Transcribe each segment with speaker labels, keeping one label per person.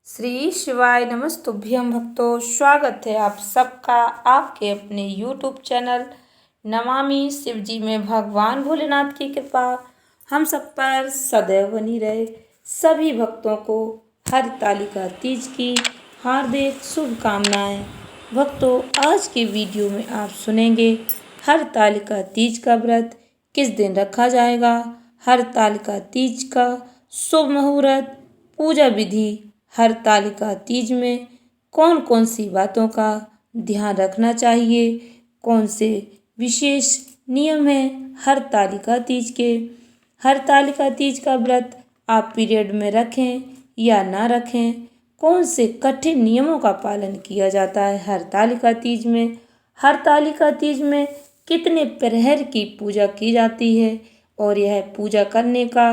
Speaker 1: श्री शिवाय नमस्तुभ्यं भक्तों, स्वागत है आप सबका आपके अपने YouTube चैनल नमामि शिवजी में। भगवान भोलेनाथ की कृपा हम सब पर सदैव बनी रहे। सभी भक्तों को हरतालिका तीज की हार्दिक शुभकामनाएं। भक्तों, आज के वीडियो में आप सुनेंगे हरतालिका तीज का व्रत किस दिन रखा जाएगा, हरतालिका तीज का शुभ मुहूर्त, पूजा विधि, हरतालिका तीज में कौन कौन सी बातों का ध्यान रखना चाहिए, कौन से विशेष नियम हैं हरतालिका तीज के। हरतालिका तीज का व्रत आप पीरियड में रखें या ना रखें, कौन से कठिन नियमों का पालन किया जाता है हरतालिका तीज में, हरतालिका तीज में कितने प्रहर की पूजा की जाती है और यह पूजा करने का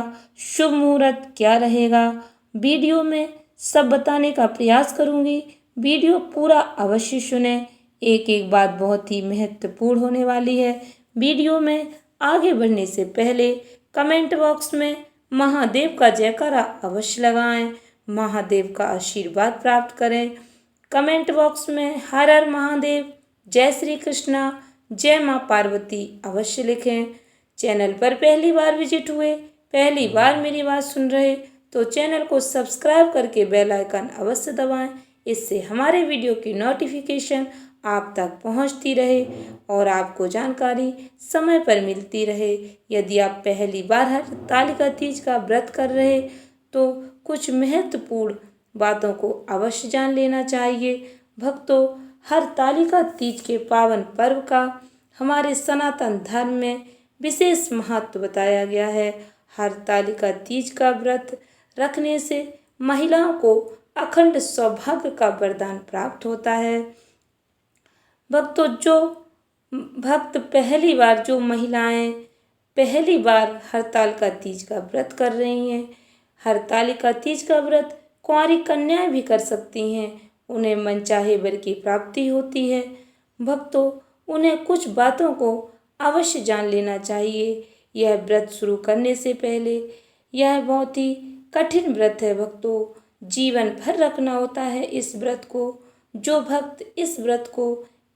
Speaker 1: शुभ मुहूर्त क्या रहेगा, वीडियो में सब बताने का प्रयास करूंगी। वीडियो पूरा अवश्य सुने, एक एक बात बहुत ही महत्वपूर्ण होने वाली है। वीडियो में आगे बढ़ने से पहले कमेंट बॉक्स में महादेव का जयकारा अवश्य लगाएं, महादेव का आशीर्वाद प्राप्त करें। कमेंट बॉक्स में हर हर महादेव, जय श्री कृष्णा, जय माँ पार्वती अवश्य लिखें। चैनल पर पहली बार विजिट हुए, पहली बार मेरी बात सुन रहे तो चैनल को सब्सक्राइब करके बेल आइकन अवश्य दबाएं। इससे हमारे वीडियो की नोटिफिकेशन आप तक पहुंचती रहे और आपको जानकारी समय पर मिलती रहे। यदि आप पहली बार हरतालिका तीज का व्रत कर रहे तो कुछ महत्वपूर्ण बातों को अवश्य जान लेना चाहिए। भक्तों, हरतालिका तीज के पावन पर्व का हमारे सनातन धर्म में विशेष महत्व बताया गया है। हरतालिका तीज का व्रत रखने से महिलाओं को अखंड सौभाग्य का वरदान प्राप्त होता है। भक्तों, जो महिलाएं पहली बार हरतालिका तीज का व्रत कर रही हैं, हरतालिका तीज का व्रत कुंवारी कन्याएं भी कर सकती हैं, उन्हें मनचाहे वर की प्राप्ति होती है। भक्तों, उन्हें कुछ बातों को अवश्य जान लेना चाहिए। यह व्रत शुरू करने से पहले यह बहुत ही कठिन व्रत है भक्तों, जीवन भर रखना होता है इस व्रत को। जो भक्त इस व्रत को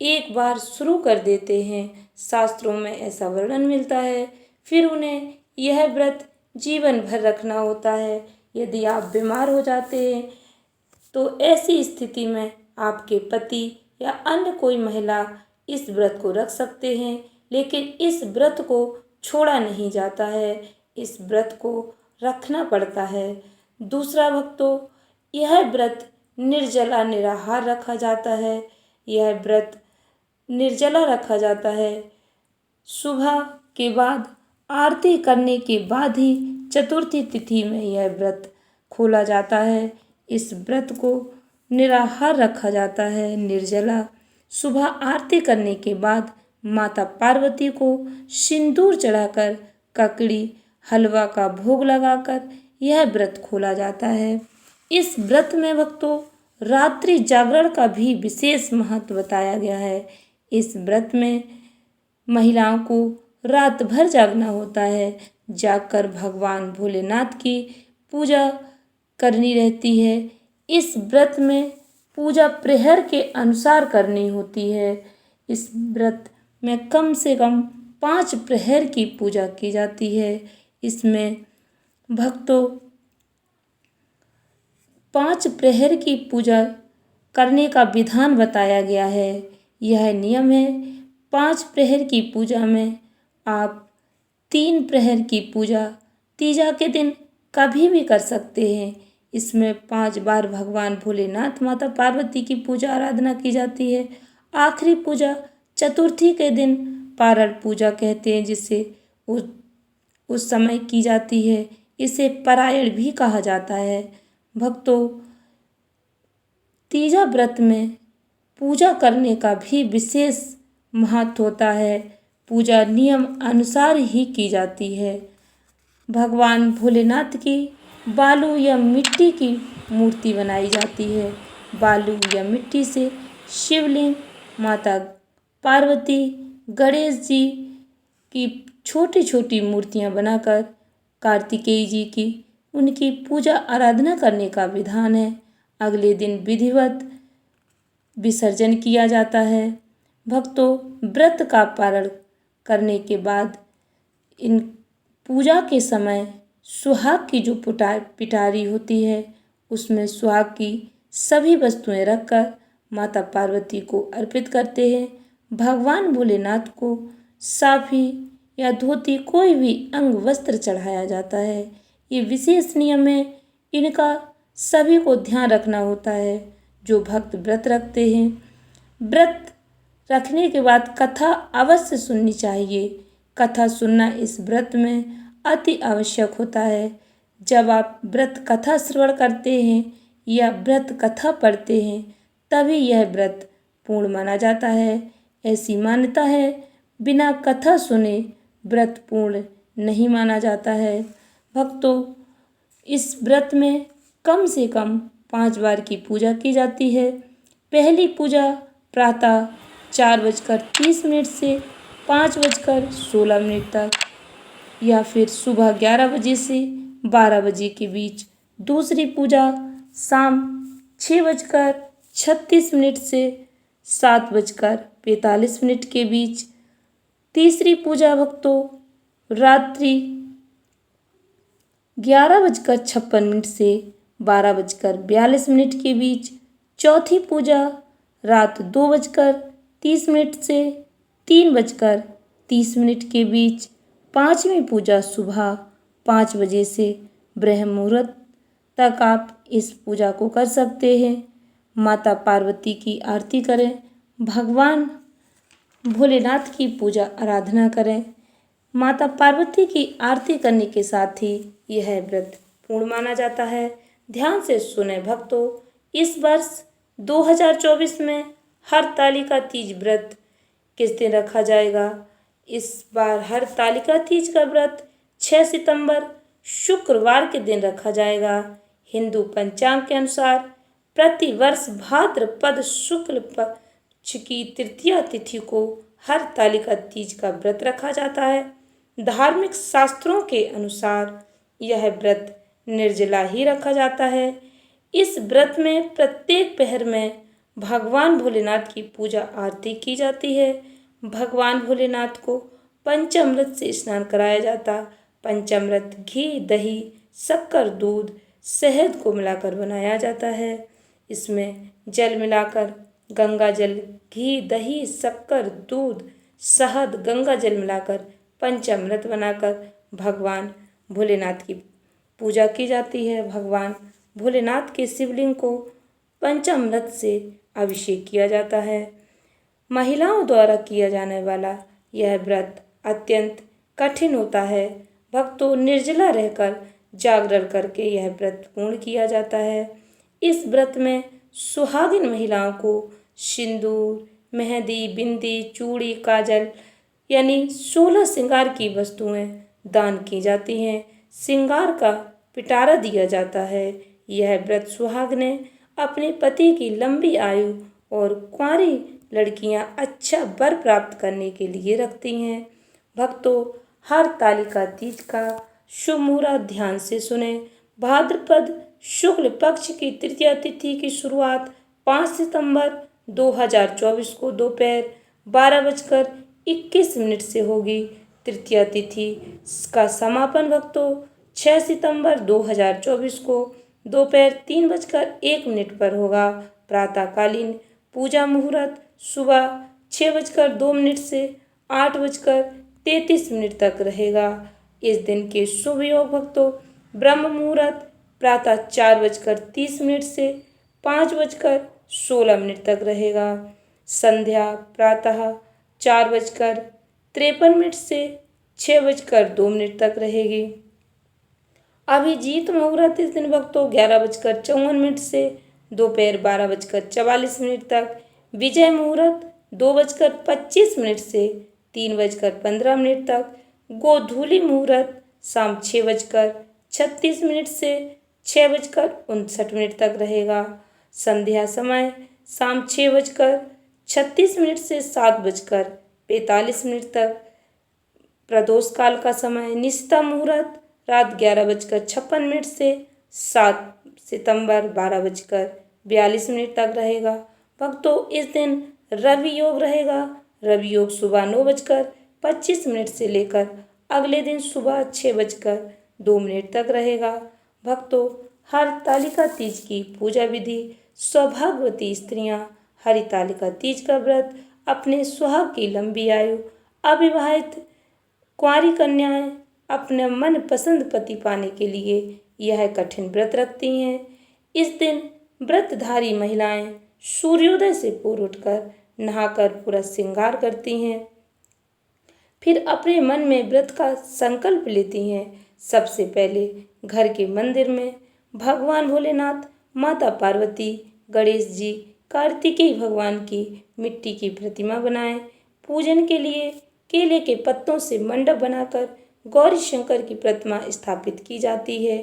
Speaker 1: एक बार शुरू कर देते हैं, शास्त्रों में ऐसा वर्णन मिलता है, फिर उन्हें यह व्रत जीवन भर रखना होता है। यदि आप बीमार हो जाते हैं तो ऐसी स्थिति में आपके पति या अन्य कोई महिला इस व्रत को रख सकते हैं, लेकिन इस व्रत को छोड़ा नहीं जाता है, इस व्रत को रखना पड़ता है। दूसरा भक्तों, यह व्रत निर्जला निराहार रखा जाता है, यह व्रत निर्जला रखा जाता है। सुबह के बाद आरती करने के बाद ही चतुर्थी तिथि में यह व्रत खोला जाता है। इस व्रत को निराहार रखा जाता है, निर्जला। सुबह आरती करने के बाद माता पार्वती को सिंदूर चढ़ाकर ककड़ी हलवा का भोग लगाकर यह व्रत खोला जाता है। इस व्रत में भक्तों रात्रि जागरण का भी विशेष महत्व बताया गया है। इस व्रत में महिलाओं को रात भर जागना होता है, जागकर भगवान भोलेनाथ की पूजा करनी रहती है। इस व्रत में पूजा प्रहर के अनुसार करनी होती है। इस व्रत में कम से कम 5 प्रहर की पूजा की जाती है। इसमें भक्तों 5 प्रहर की पूजा करने का विधान बताया गया है। यह नियम है, 5 प्रहर की पूजा में आप 3 प्रहर की पूजा तीजा के दिन कभी भी कर सकते हैं। इसमें 5 बार भगवान भोलेनाथ माता पार्वती की पूजा आराधना की जाती है। आखिरी पूजा चतुर्थी के दिन पारण पूजा कहते हैं, जिसे उस समय की जाती है। इसे पारायण भी कहा जाता है। भक्तों, तीजा व्रत में पूजा करने का भी विशेष महत्व होता है। पूजा नियम अनुसार ही की जाती है। भगवान भोलेनाथ की बालू या मिट्टी की मूर्ति बनाई जाती है। बालू या मिट्टी से शिवलिंग, माता पार्वती, गणेश जी की छोटी छोटी मूर्तियां बनाकर कार्तिकेय जी की उनकी पूजा आराधना करने का विधान है। अगले दिन विधिवत विसर्जन किया जाता है। भक्तों, व्रत का पारण करने के बाद इन पूजा के समय सुहाग की जो पिटारी होती है उसमें सुहाग की सभी वस्तुएं रखकर माता पार्वती को अर्पित करते हैं। भगवान भोलेनाथ को साफी या धोती कोई भी अंग वस्त्र चढ़ाया जाता है। ये विशेष नियम है, इनका सभी को ध्यान रखना होता है जो भक्त व्रत रखते हैं। व्रत रखने के बाद कथा अवश्य सुननी चाहिए। कथा सुनना इस व्रत में अति आवश्यक होता है। जब आप व्रत कथा श्रवण करते हैं या व्रत कथा पढ़ते हैं तभी यह व्रत पूर्ण माना जाता है। ऐसी मान्यता है, बिना कथा सुने व्रत पूर्ण नहीं माना जाता है। भक्तों, इस व्रत में कम से कम 5 बार की पूजा की जाती है। पहली पूजा प्रातः 4:30 से 5:16 तक या फिर सुबह 11 बजे से 12 बजे के बीच। दूसरी पूजा शाम 6:36 से 7:45 के बीच। तीसरी पूजा भक्तों रात्रि 11:56 से 12:42 के बीच। चौथी पूजा रात 2:30 से 3:30 के बीच। पांचवी पूजा सुबह 5 बजे से ब्रह्म मुहूर्त तक आप इस पूजा को कर सकते हैं। माता पार्वती की आरती करें, भगवान भोलेनाथ की पूजा आराधना करें। माता पार्वती की आरती करने के साथ ही यह व्रत पूर्ण माना जाता है। ध्यान से सुने भक्तों, इस वर्ष 2024 में हरतालिका तीज व्रत किस दिन रखा जाएगा। इस बार हरतालिका तीज का व्रत 6 सितंबर शुक्रवार के दिन रखा जाएगा। हिंदू पंचांग के अनुसार प्रतिवर्ष भाद्रपद शुक्ल पक्ष की तृतीया तिथि को हरतालिका तीज का व्रत रखा जाता है। धार्मिक शास्त्रों के अनुसार यह व्रत निर्जला ही रखा जाता है। इस व्रत में प्रत्येक पहर में भगवान भोलेनाथ की पूजा आरती की जाती है। भगवान भोलेनाथ को पंचामृत से स्नान कराया जाता। पंचामृत घी, दही, शक्कर, दूध, शहद को मिलाकर बनाया जाता है। इसमें जल मिलाकर गंगा जल, घी, दही, शक्कर, दूध, शहद, गंगा जल मिलाकर पंचामृत बनाकर भगवान भोलेनाथ की पूजा की जाती है। भगवान भोलेनाथ के शिवलिंग को पंचामृत से अभिषेक किया जाता है। महिलाओं द्वारा किया जाने वाला यह व्रत अत्यंत कठिन होता है। भक्तों, निर्जला रहकर जागरण करके यह व्रत पूर्ण किया जाता है। इस व्रत में सुहागिन महिलाओं को सिंदूर, मेहंदी, बिंदी, चूड़ी, काजल यानी 16 श्रृंगार की वस्तुएं दान की जाती हैं। श्रृंगार का पिटारा दिया जाता है। यह व्रत सुहागिनें अपने पति की लंबी आयु और कुंवारी लड़कियां अच्छा वर प्राप्त करने के लिए रखती हैं। भक्तों, हरतालिका तीज का शुभ मुहूर्त ध्यान से सुने। भाद्रपद शुक्ल पक्ष की तृतीया तिथि की शुरुआत 5 सितंबर 2024 को दोपहर 12:21 से होगी। तृतीया तिथि का समापन भक्तों 6 सितंबर 2024 को दोपहर 3:01 पर होगा। प्रातःकालीन पूजा मुहूर्त सुबह 6:02 से 8:33 तक रहेगा। इस दिन के शुभ योग भक्तों ब्रह्म मुहूर्त प्रातः 4:30 से 5:16 तक रहेगा। संध्या प्रातः 4:53 से 6:02 तक रहेगी। अभिजीत मुहूर्त इस दिन भक्तों 11:54 से दोपहर 12:44 तक। विजय मुहूर्त 2:25 से 3:15 तक। गोधूली मुहूर्त शाम 6:36 से 6:59 तक रहेगा। संध्या समय शाम 6:36 से 7:45 तक। प्रदोष काल का समय निशिता मुहूर्त रात 11:56 से 7 सितंबर 12:33 42 मिनट तक रहेगा। भक्तों इस दिन रवि योग रहेगा। रवि योग सुबह 9:25 से लेकर अगले दिन सुबह 6:02 तक रहेगा। भक्तों हरतालिका तीज की पूजा विधि। सौभाग्यवती स्त्रियां हरितालिका तीज का व्रत अपने सुहाग की लंबी आयु, अविवाहित कुंवारी कन्याएं अपने मन पसंद पति पाने के लिए यह कठिन व्रत रखती हैं। इस दिन व्रतधारी महिलाएं सूर्योदय से पूर्व उठकर नहाकर पूरा श्रृंगार करती हैं, फिर अपने मन में व्रत का संकल्प लेती हैं। सबसे पहले घर के मंदिर में भगवान भोलेनाथ, माता पार्वती, गणेश जी, कार्तिकेय भगवान की मिट्टी की प्रतिमा बनाएं। पूजन के लिए केले के पत्तों से मंडप बनाकर गौरी शंकर की प्रतिमा स्थापित की जाती है।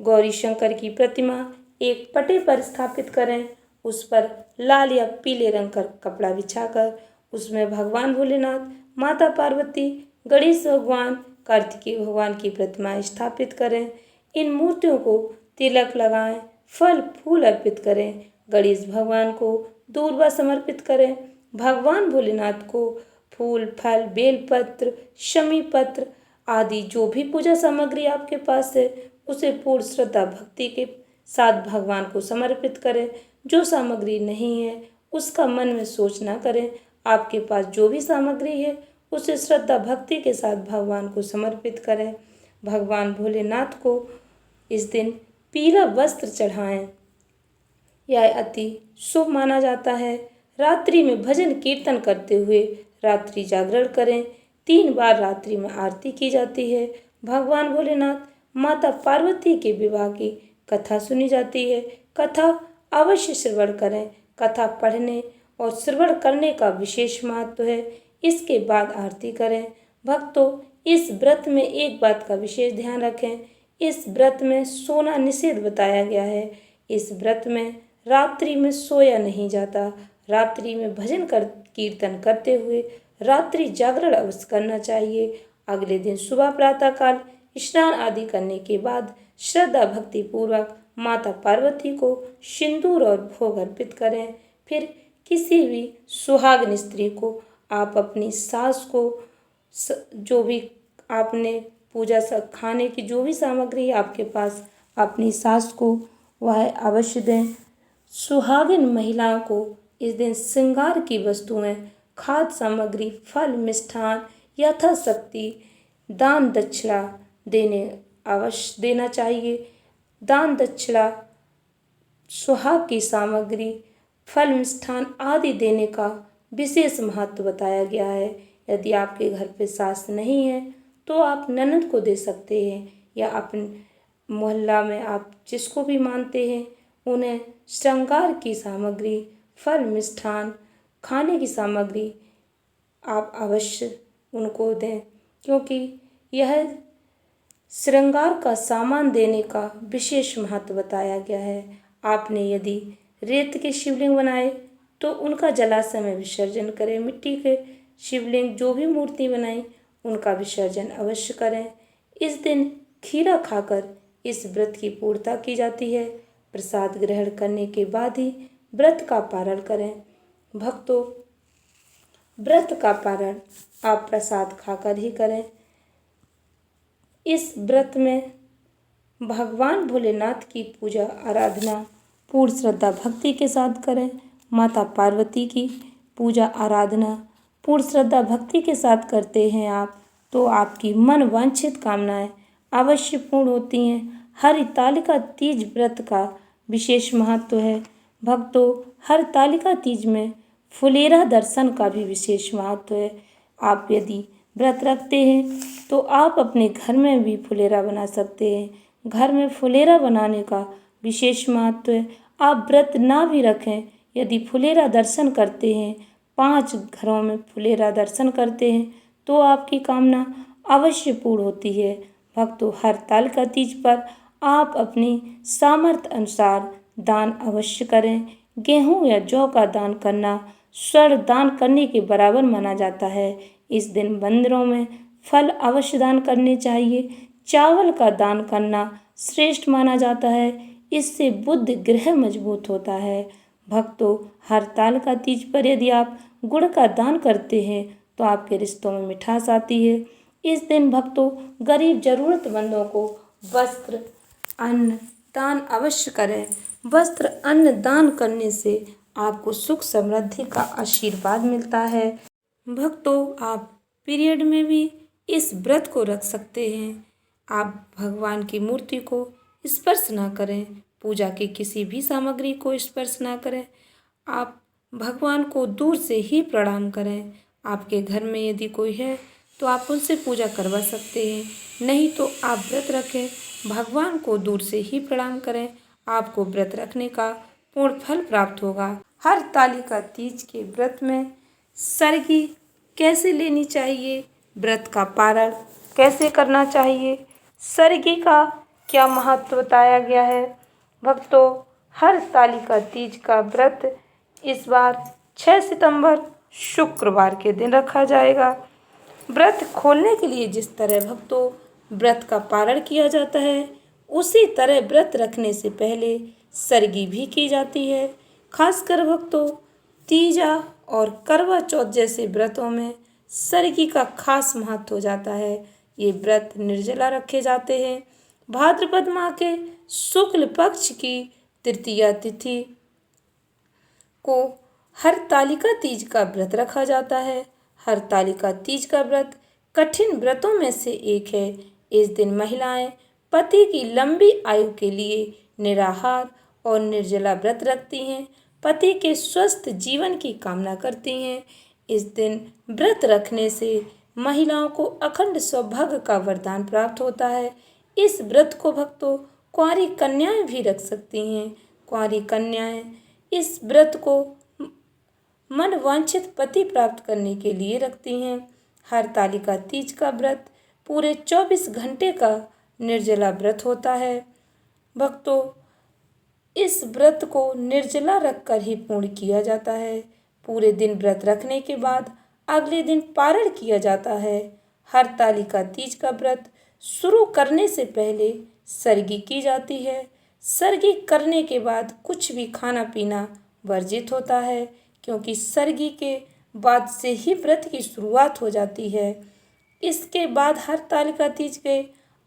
Speaker 1: गौरी शंकर की प्रतिमा एक पटे पर स्थापित करें। उस पर लाल या पीले रंग का कपड़ा बिछाकर उसमें भगवान भोलेनाथ, माता पार्वती, गणेश भगवान, कार्तिकेय भगवान की प्रतिमा स्थापित करें। इन मूर्तियों को तिलक लगाएं, फल फूल अर्पित करें। गणेश भगवान को दूर्वा समर्पित करें। भगवान भोलेनाथ को फूल, फल, बेलपत्र, शमी पत्र आदि जो भी पूजा सामग्री आपके पास है उसे पूर्ण श्रद्धा भक्ति के साथ भगवान को समर्पित करें। जो सामग्री नहीं है उसका मन में सोच ना करें। आपके पास जो भी सामग्री है उसे श्रद्धा भक्ति के साथ भगवान को समर्पित करें। भगवान भोलेनाथ को इस दिन पीला वस्त्र चढ़ाएं। यह अति शुभ माना जाता है। रात्रि में भजन कीर्तन करते हुए रात्रि जागरण करें। 3 बार रात्रि में आरती की जाती है। भगवान भोलेनाथ, माता पार्वती के विवाह की कथा सुनी जाती है। कथा अवश्य श्रवण करें। कथा पढ़ने और श्रवण करने का विशेष महत्व है। इसके बाद आरती करें। भक्तों इस व्रत में एक बात का विशेष ध्यान रखें। इस व्रत में सोना निषेध बताया गया है। इस व्रत में रात्रि में सोया नहीं जाता। रात्रि में भजन कीर्तन करते हुए रात्रि जागरण अवश्य करना चाहिए। अगले दिन सुबह प्रातःकाल स्नान आदि करने के बाद श्रद्धा भक्ति पूर्वक माता पार्वती को सिंदूर और भोग अर्पित करें। फिर किसी भी सुहागिन स्त्री को आप अपनी सास को जो भी आपने पूजा खाने की जो भी सामग्री है आपके पास अपनी सास को वह अवश्य दें। सुहागिन महिलाओं को इस दिन श्रृंगार की वस्तुएं, खाद्य सामग्री, फल, मिष्ठान यथाशक्ति दान दक्षिणा अवश्य देना चाहिए। दान दक्षिणा, सुहाग की सामग्री, फल, मिष्ठान आदि देने का विशेष महत्व बताया गया है। यदि आपके घर पे सास नहीं है तो आप ननद को दे सकते हैं या अपने मोहल्ला में आप जिसको भी मानते हैं उन्हें श्रृंगार की सामग्री, फल, मिष्ठान, खाने की सामग्री आप अवश्य उनको दें, क्योंकि यह श्रृंगार का सामान देने का विशेष महत्व बताया गया है। आपने यदि रेत के शिवलिंग बनाए तो उनका जलाशय में विसर्जन करें। मिट्टी के शिवलिंग जो भी मूर्ति बनाई उनका विसर्जन अवश्य करें। इस दिन खीरा खाकर इस व्रत की पूर्णता की जाती है। प्रसाद ग्रहण करने के बाद ही व्रत का पारण करें। भक्तों व्रत का पारण आप प्रसाद खाकर ही करें। इस व्रत में भगवान भोलेनाथ की पूजा आराधना पूर्ण श्रद्धा भक्ति के साथ करें। माता पार्वती की पूजा आराधना पूर्ण श्रद्धा भक्ति के साथ करते हैं आप तो आपकी मन वांछित कामनाएं अवश्य पूर्ण होती हैं। हरितालिका तीज व्रत का विशेष महत्व है। भक्तों हरितालिका तीज में फुलेरा दर्शन का भी विशेष महत्व है। आप यदि व्रत रखते हैं तो आप अपने घर में भी फुलेरा बना सकते हैं। घर में फुलेरा बनाने का विशेष महत्व है। आप व्रत ना भी रखें, यदि फुलेरा दर्शन करते हैं, 5 घरों में फुलेरा दर्शन करते हैं तो आपकी कामना अवश्य पूर्ण होती है। भक्तों हरितालिका तीज पर आप अपनी सामर्थ्य अनुसार दान अवश्य करें। गेहूं या जौ का दान करना स्वर्ण दान करने के बराबर माना जाता है। इस दिन मंदिरों में फल अवश्य दान करने चाहिए। चावल का दान करना श्रेष्ठ माना जाता है। इससे बुद्धि ग्रह मजबूत होता है। भक्तों, हरतालिका तीज पर यदि आप गुड़ का दान करते हैं तो आपके रिश्तों में मिठास आती है। इस दिन भक्तों, गरीब जरूरतमंदों को वस्त्र, अन्न दान अवश्य करें। वस्त्र अन्न दान करने से आपको सुख समृद्धि का आशीर्वाद मिलता है। भक्तों, आप पीरियड में भी इस व्रत को रख सकते हैं। आप भगवान की मूर्ति को स्पर्श ना करें, पूजा की किसी भी सामग्री को स्पर्श ना करें। आप भगवान को दूर से ही प्रणाम करें। आपके घर में यदि कोई है तो आप उनसे पूजा करवा सकते हैं, नहीं तो आप व्रत रखें, भगवान को दूर से ही प्रणाम करें। आपको व्रत रखने का पूर्ण फल प्राप्त होगा। हरतालिका तीज के व्रत में सरगी कैसे लेनी चाहिए, व्रत का पारण कैसे करना चाहिए, सरगी का क्या महत्व बताया गया है। भक्तों, हरतालिका तीज का व्रत इस बार 6 सितंबर शुक्रवार के दिन रखा जाएगा। व्रत खोलने के लिए जिस तरह भक्तों व्रत का पारण किया जाता है, उसी तरह व्रत रखने से पहले सरगी भी की जाती है। खासकर भक्तों, तीजा और करवा चौथ जैसे व्रतों में सरगी का खास महत्व हो जाता है। ये व्रत निर्जला रखे जाते हैं। भाद्रपद माह के शुक्ल पक्ष की तृतीया तिथि को हरतालिका तीज का व्रत रखा जाता है। हरतालिका तीज का व्रत कठिन व्रतों में से एक है। इस दिन महिलाएं पति की लंबी आयु के लिए निराहार और निर्जला व्रत रखती हैं, पति के स्वस्थ जीवन की कामना करती हैं। इस दिन व्रत रखने से महिलाओं को अखंड सौभाग्य का वरदान प्राप्त होता है। इस व्रत को भक्तों कुंवारी कन्याएं भी रख सकती हैं। कुंवारी कन्याएं इस व्रत को मनवांछित पति प्राप्त करने के लिए रखती हैं। हरतालिका तीज का व्रत पूरे 24 घंटे का निर्जला व्रत होता है। भक्तों, इस व्रत को निर्जला रखकर ही पूर्ण किया जाता है। पूरे दिन व्रत रखने के बाद अगले दिन पारण किया जाता है। हरतालिका तीज का व्रत शुरू करने से पहले सरगी की जाती है। सरगी करने के बाद कुछ भी खाना पीना वर्जित होता है, क्योंकि सरगी के बाद से ही व्रत की शुरुआत हो जाती है। इसके बाद हरतालिका तीज के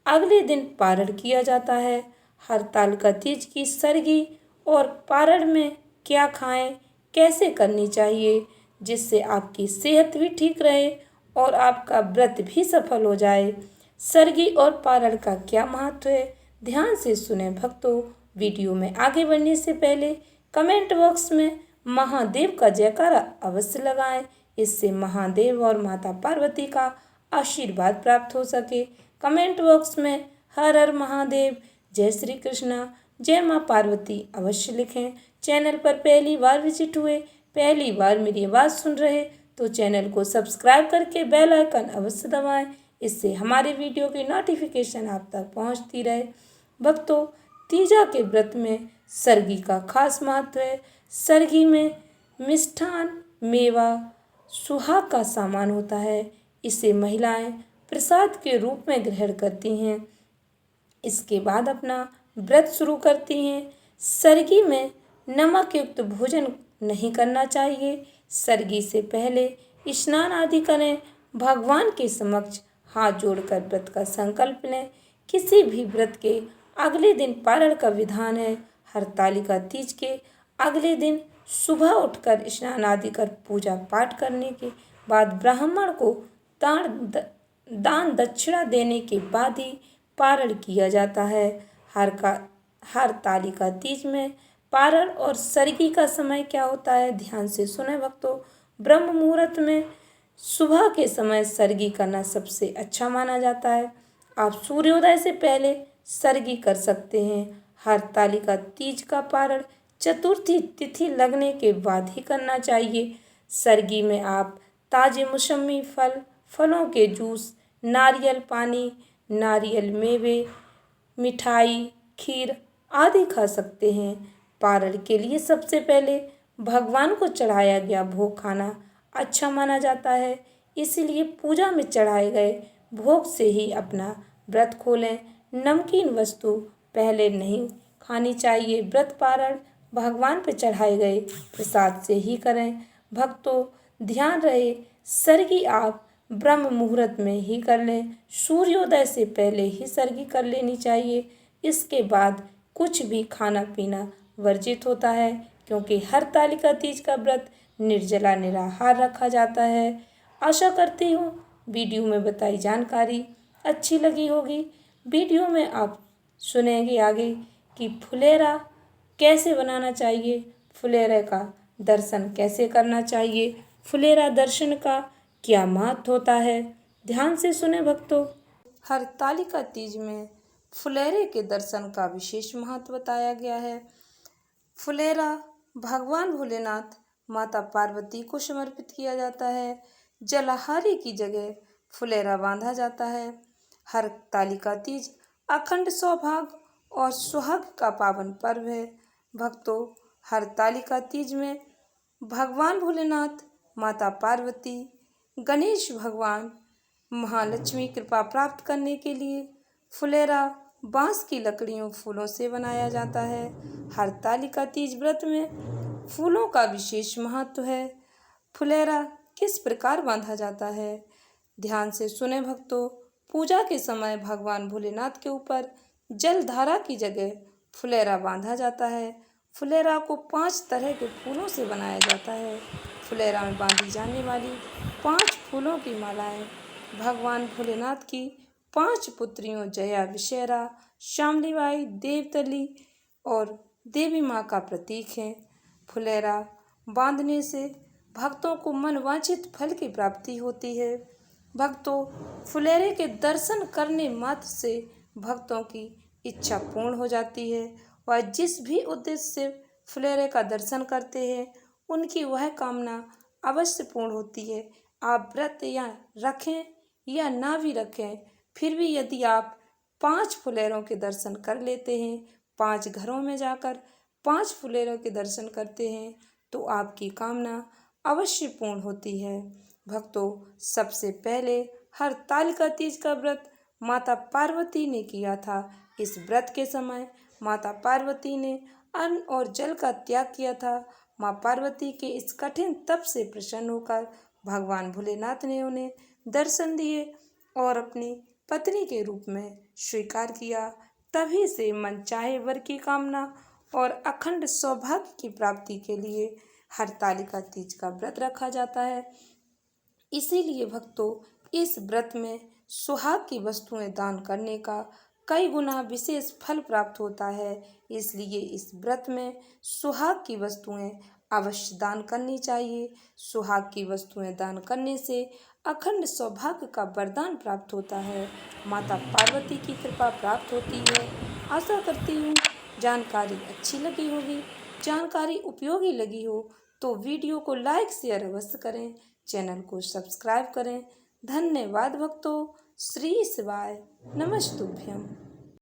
Speaker 1: अगले दिन पारण किया जाता है। हरतालिका तीज की सरगी और पारण में क्या खाएं, कैसे करनी चाहिए, जिससे आपकी सेहत भी ठीक रहे और आपका व्रत भी सफल हो जाए। सरगी और पारण का क्या महत्व है, ध्यान से सुने भक्तों। वीडियो में आगे बढ़ने से पहले कमेंट बॉक्स में महादेव का जयकारा अवश्य लगाएं, इससे महादेव और माता पार्वती का आशीर्वाद प्राप्त हो सके। कमेंट बॉक्स में हर हर महादेव, जय श्री कृष्णा, जय माँ पार्वती अवश्य लिखें। चैनल पर पहली बार विजिट हुए, पहली बार मेरी आवाज़ सुन रहे तो चैनल को सब्सक्राइब करके बेल आइकन अवश्य दबाएं, इससे हमारे वीडियो की नोटिफिकेशन आप तक पहुंचती रहे। भक्तों, तीजा के व्रत में सरगी का खास महत्व है। सरगी में मिष्ठान, मेवा, सुहाग का सामान होता है। इसे महिलाएं प्रसाद के रूप में ग्रहण करती हैं। इसके बाद अपना व्रत शुरू करती हैं। सरगी में नमक युक्त भोजन नहीं करना चाहिए। सरगी से पहले स्नान आदि करें। भगवान के समक्ष हाथ जोड़कर व्रत का संकल्प लें। किसी भी व्रत के अगले दिन पारण का विधान है। हरतालिका तीज के अगले दिन सुबह उठकर स्नान आदि कर पूजा पाठ करने के बाद ब्राह्मण को दान दक्षिणा देने के बाद ही पारण किया जाता है। हरतालिका तीज में पारण और सरगी का समय क्या होता है, ध्यान से सुने भक्तों। ब्रह्म मुहूर्त में सुबह के समय सरगी करना सबसे अच्छा माना जाता है। आप सूर्योदय से पहले सरगी कर सकते हैं। हरतालिका तीज का पारण चतुर्थी तिथि लगने के बाद ही करना चाहिए। सरगी में आप ताजे मौसमी फलों के जूस, नारियल पानी, नारियल मेवे, मिठाई, खीर आदि खा सकते हैं। पारण के लिए सबसे पहले भगवान को चढ़ाया गया भोग खाना अच्छा माना जाता है, इसलिए पूजा में चढ़ाए गए भोग से ही अपना व्रत खोलें। नमकीन वस्तु पहले नहीं खानी चाहिए। व्रत पारण भगवान पे चढ़ाए गए प्रसाद से ही करें। भक्तों, ध्यान रहे सर्गी आप ब्रह्म मुहूर्त में ही कर लें। सूर्योदय से पहले ही सर्गी कर लेनी चाहिए। इसके बाद कुछ भी खाना पीना वर्जित होता है, क्योंकि हरतालिका तीज का व्रत निर्जला निराहार रखा जाता है। आशा करती हूँ वीडियो में बताई जानकारी अच्छी लगी होगी। वीडियो में आप सुनेंगे आगे कि फुलेरा कैसे बनाना चाहिए, फुलेरे का दर्शन कैसे करना चाहिए, फुलेरा दर्शन का क्या महत्व होता है। ध्यान से सुने भक्तों। हरतालिका तीज में फुलेरे के दर्शन का विशेष महत्व बताया गया है। फुलेरा भगवान भोलेनाथ माता पार्वती को समर्पित किया जाता है। जलाहारी की जगह फुलेरा बांधा जाता है। हरतालिका तीज अखंड सौभाग्य और सुहाग का पावन पर्व है। भक्तों, हरतालिका तीज में भगवान भोलेनाथ, माता पार्वती, गणेश भगवान, महालक्ष्मी कृपा प्राप्त करने के लिए फुलेरा बांस की लकड़ियों फूलों से बनाया जाता है। हरतालिका तीज व्रत में फूलों का विशेष महत्व है। फुलेरा किस प्रकार बांधा जाता है, ध्यान से सुने भक्तों। पूजा के समय भगवान भोलेनाथ के ऊपर जलधारा की जगह फुलेरा बांधा जाता है। फुलेरा को 5 तरह के फूलों से बनाया जाता है। फुलेरा में बांधी जाने वाली 5 फूलों की मालाएं भगवान भोलेनाथ की 5 पुत्रियों जया, विषैरा, शामलीबाई, देवतली और देवी माँ का प्रतीक है। फुलेरा बांधने से भक्तों को मनवांछित फल की प्राप्ति होती है। भक्तों, फुलेरे के दर्शन करने मात्र से भक्तों की इच्छा पूर्ण हो जाती है। वह जिस भी उद्देश्य से फुलेरे का दर्शन करते हैं, उनकी वह कामना अवश्य पूर्ण होती है। आप व्रत या रखें या ना भी रखें, फिर भी यदि आप 5 फुलेरों के दर्शन कर लेते हैं, 5 घरों में जाकर 5 फुलेरों के दर्शन करते हैं, तो आपकी कामना अवश्य पूर्ण होती है। भक्तों, सबसे पहले हरतालिका तीज का व्रत माता पार्वती ने किया था। इस व्रत के समय माता पार्वती ने अन्न और जल का त्याग किया था। माँ पार्वती के इस कठिन तप से प्रसन्न होकर भगवान भोलेनाथ ने उन्हें दर्शन दिए और अपनी पत्नी के रूप में स्वीकार किया। तभी से मनचाहे वर की कामना और अखंड सौभाग्य की प्राप्ति के लिए हरतालिका तीज का व्रत रखा जाता है। इसीलिए भक्तों, इस व्रत में सुहाग की वस्तुएं दान करने का कई गुना विशेष फल प्राप्त होता है। इसलिए इस व्रत में सुहाग की वस्तुएं अवश्य दान करनी चाहिए। सुहाग की वस्तुएं दान करने से अखंड सौभाग्य का वरदान प्राप्त होता है। माता पार्वती की कृपा प्राप्त होती है। आशा करती हूँ जानकारी अच्छी लगी होगी। जानकारी उपयोगी लगी हो तो वीडियो को लाइक शेयर अवश्य करें, चैनल को सब्सक्राइब करें। धन्यवाद भक्तों। श्री शिवाय नमस्तुभ्यम।